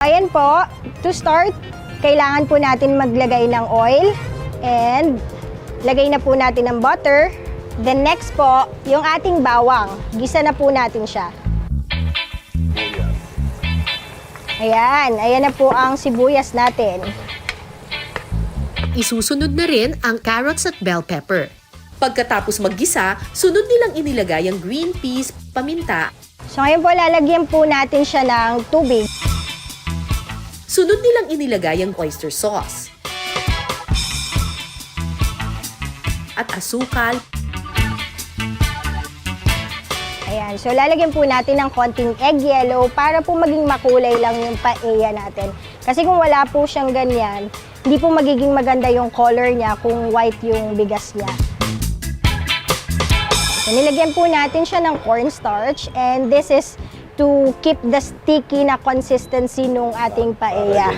Ayan po, to start, kailangan po natin maglagay ng oil and lagay na po natin ng butter. Then next po, yung ating bawang. Gisa na po natin siya. Ayan na po ang sibuyas natin. Isusunod na rin ang carrots at bell pepper. Pagkatapos maggisa, sunod nilang inilagay ang green peas, paminta. So ngayon po, lalagyan po natin siya ng tubig. Sunod nilang inilagay ang oyster sauce. At asukal. Ayan, so lalagyan po natin ng konting egg yellow para po maging makulay lang yung paella natin. Kasi kung wala po siyang ganyan, hindi po magiging maganda yung color niya kung white yung bigas niya. So nilagyan po natin siya ng cornstarch and this is to keep the sticky na consistency nung ating paella.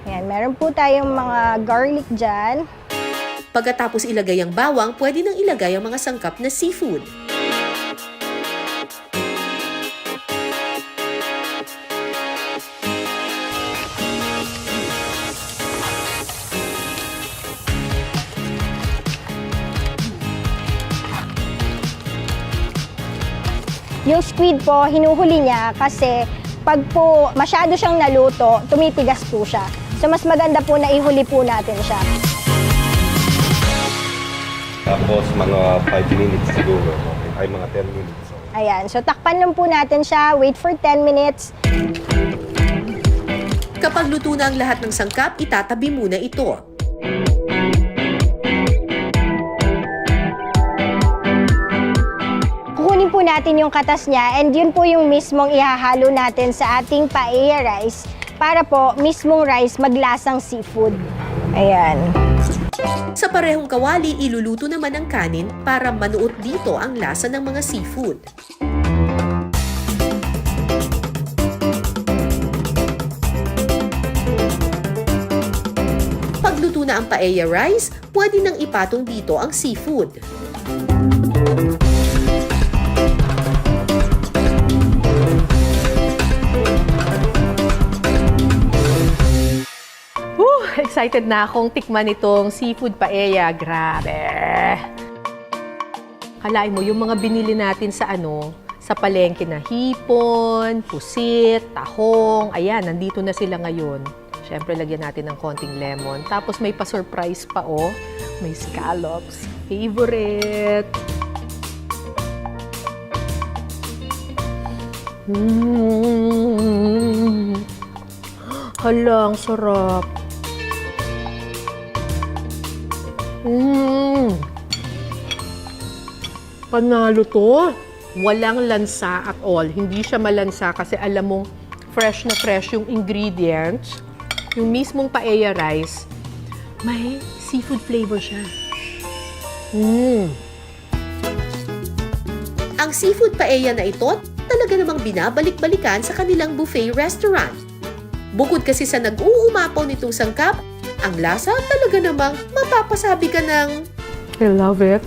Ayan, meron po tayong mga garlic dyan. Pagkatapos ilagay ang bawang, pwede nang ilagay ang mga sangkap na seafood. Yung squid po, hinuhuli niya kasi pag po masyado siyang naluto, tumipigas po siya. So mas maganda po na ihuli po natin siya. Tapos mga 5 minutes siguro, ay mga 10 minutes. Ayan, so takpan lang po natin siya, wait for 10 minutes. Kapag luto na ang lahat ng sangkap, itatabi muna ito. Kukunin po natin yung katas niya and yun po yung mismong ihahalo natin sa ating paella rice para po mismong rice maglasang seafood. Ayan. Sa parehong kawali, iluluto naman ang kanin para manuot dito ang lasa ng mga seafood. Pagluto na ang paella rice, pwede nang ipatong dito ang seafood. Excited na akong tikman itong seafood paella. Grabe! Kalain mo, yung mga binili natin sa sa palengke na hipon, pusit, tahong, ayan, nandito na sila ngayon. Siyempre, lagyan natin ng konting lemon. Tapos may pa-surprise pa, oh. May scallops. Favorite! Hala, ang sarap. Panalo to. Walang lansa at all. Hindi siya malansa kasi alam mong fresh na fresh yung ingredients. Yung mismong paella rice, may seafood flavor siya. Ang seafood paella na ito, talaga namang binabalik-balikan sa kanilang buffet restaurant. Bukod kasi sa nag-uumapaw nitong sangkap, ang lasa talaga namang mapapasabi ka ng I love it.